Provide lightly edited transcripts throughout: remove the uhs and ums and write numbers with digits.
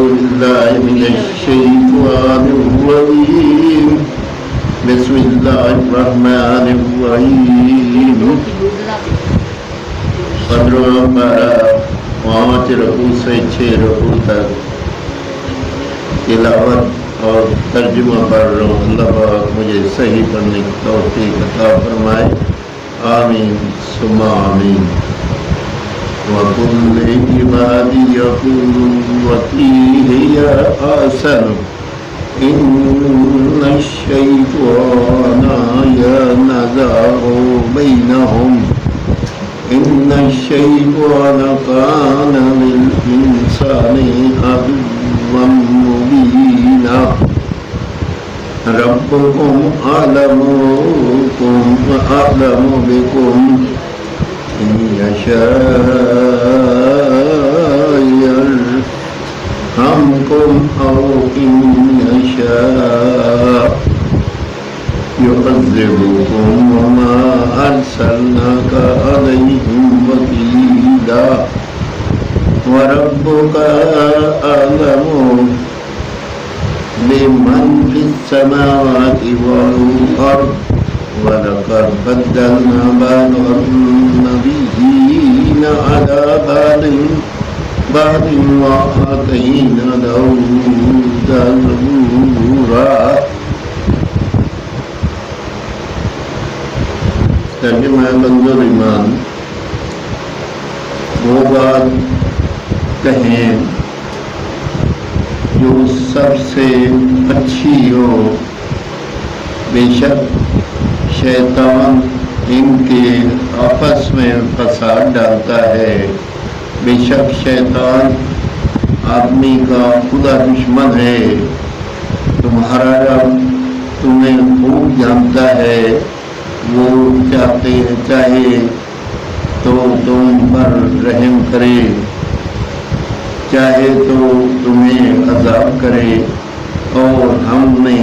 بالله من الشيطان الرجيم بسم الله الرحمن الرحيم पंद्रहवां पारा 5 रकू से 6 रकू तक तिलावत और तर्जुमा पढ़ रहा हूँ। अल्लाह पाक मुझे सही पढ़ने की तौफीक अता फरमाए, आमीन सुम्मा आमीन। वकुल इबादी यकुलु लती हिया अहसन इन्ना शैताना यनज़अु बैनहुम इन्ना शैताना कान लिल-इंसानि अदुव्वन मुबीना रब्बुकुम अअलमु बिकुम इन यशा यरहमकुम औ इन यशा युअज़्ज़िबकुम वमा अरसलनाका अलैहिम वकीला वरब्बुका अअलमु बिमन फिस्समावाति वल अर्द वलक़द बद्दलना बअदन-नबिय्यीना अला बअदिन वआतैना दाऊदा ज़बूरा। तर्जुमा मंजूर ईमान। वो बात कहें जो सबसे अच्छी हो। बेशक शैतान इनके आपस में फसाद डालता है। बेशक शैतान आदमी का खुदा दुश्मन है। तुम्हारा रब तुम्हें खूब जानता है। वो चाहे तो तुम पर रहम करे, चाहे तो तुम्हें अज़ाब करे, और हमने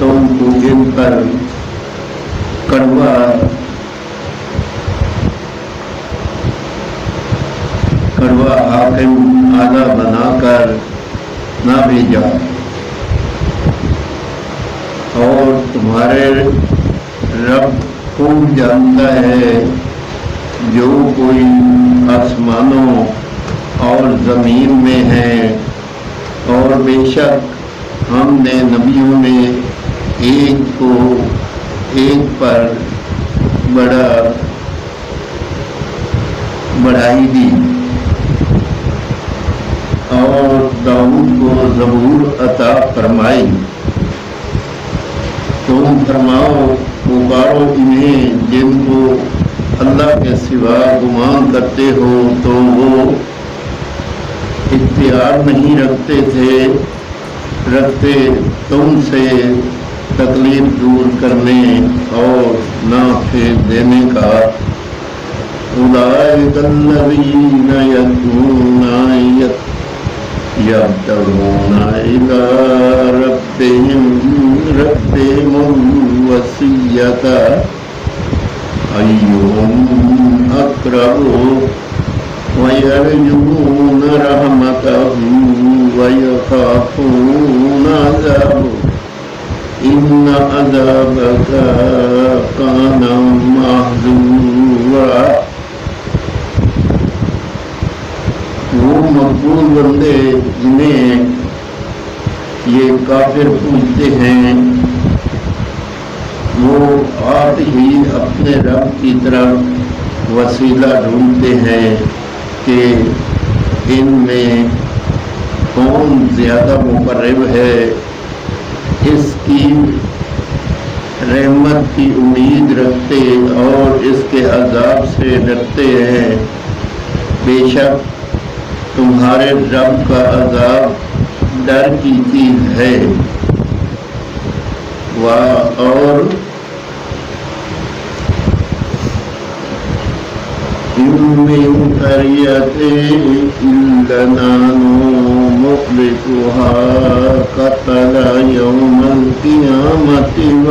तुमको इन पर कड़वा हाकिम आला बनाकर ना भेजा। और तुम्हारे रब खूब जानता है जो कोई आसमानों और ज़मीन में है। और बेशक हमने नबियों में एक को एक पर बढ़ाई दी और दाऊद को ज़बूर अता फरमाई। तुम फरमाओ पुकारो इन्हें जिनको अल्लाह के सिवा गुमान करते हो, तो वो इख्तियार नहीं रखते तुमसे तकलीफ दूर करने और नाफे देने का। उलाइकल्लज़ीना यब्तगूना इला रब्बिहिमुल वसियता अय्युहुम अक़रबु वयरजून रहमतहु वयख़ाफ़ून अज़ाबहु इन्न अज़ाबका कान महज़ूरा। वो मकबूल बंदे जिन्हें ये काफिर पूछते हैं, वो आप ही अपने रब की तरफ वसीला ढूंढते हैं कि इनमें कौन ज़्यादा मुक़र्रब है। इसकी रहमत की उम्मीद रखते और इसके अज़ाब से डरते हैं। बेशक तुम्हारे रब का अज़ाब डर की चीज़ है। और मिन क़रियतिन इल्ला नहनु मुहलिकुहा क़तला यौमल क़ियामति व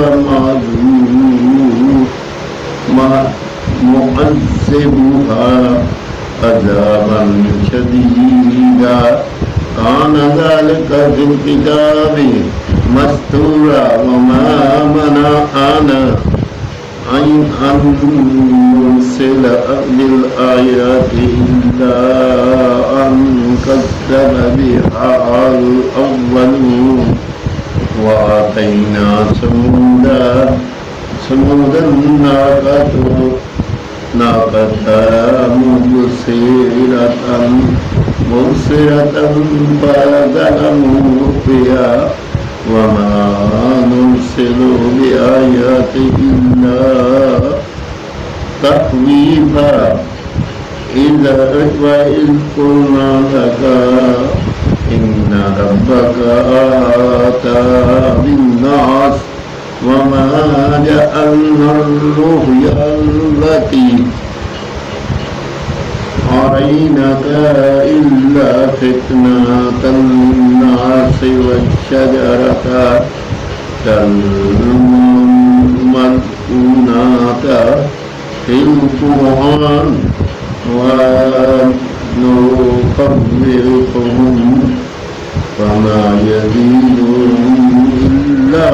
मुअज़्ज़िबुहा अज़ाबन शदीदा। کان ذلک فی الکتاب مستورا وما منعنا ان نرسل بالآیات الا ان کذب بها الاولون وآتینا ثمود الناقة مبصرة فظلموا بها وما نرسل بآيات إلا تخويفا وإذ قلنا لك إن ربك أحاط بالناس وما جعلنا الرؤيا التي أريناك إلا فتنة للناس والشجرة الملعونة في القرآن ونخوفهم فما يزيدهم إلا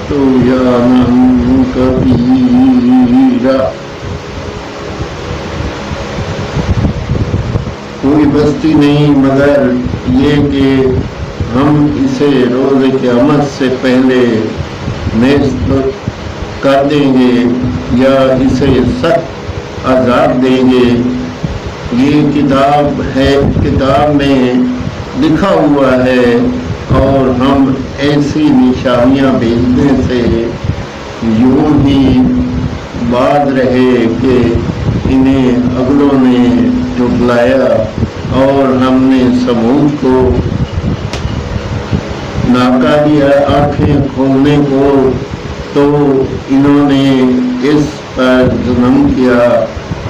طغيانا كبيرا. کوئی بستی نہیں مگر یہ کہ ہم اسے روز قیامت سے پہلے نیست کر دیں گے یا اسے سخت عذاب دیں گے. یہ کتاب ہے، کتاب میں لکھا ہوا ہے، اور ہم ایسی نشانیاں بھیجنے سے یوں ہی باز رہے کہ انہیں اگلوں نے جھٹلایا. اور ہم نے سمود کو ناکا دیا آنکھیں کھولنے کو، تو انہوں نے اس پر ظلم کیا.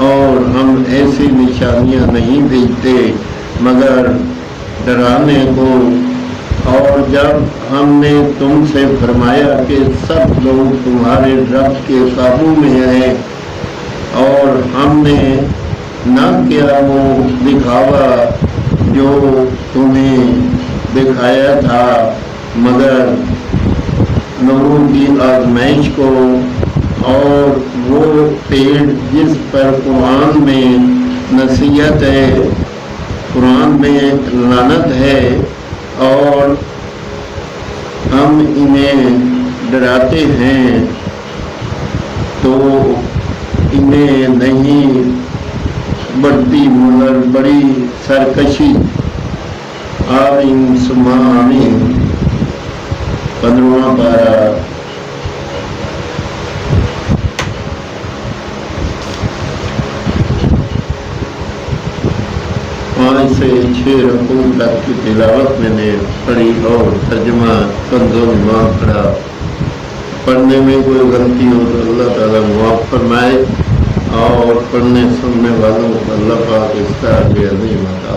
اور ہم ایسی نشانیاں نہیں بھیجتے مگر ڈرانے کو. اور جب ہم نے تم سے فرمایا کہ سب لوگ تمہارے رب کے قابو میں ہیں، اور ہم نے نہ کیا وہ دکھاوا جو تمہیں دکھایا تھا مگر لوگوں کی آزمائش کو. اور وہ پیڑ جس پر قرآن میں نصیحت ہے، قرآن میں لعنت ہے، اور ہم انہیں ڈراتے ہیں تو انہیں نہیں بڑھتی مگر بڑی سرکشی. آمین ثم آمین. 15واں پارہ. 5 سے 6 رکوع تک کی تلاوت میں نے پڑھی اور ترجمہ کنزول ایمان پڑھا. پڑھنے میں کوئی غلطی ہو تو اللہ تعالیٰ معاف فرمائے، اور پڑھنے سننے والوں کو اللہ پاک اس کا عظیم عطا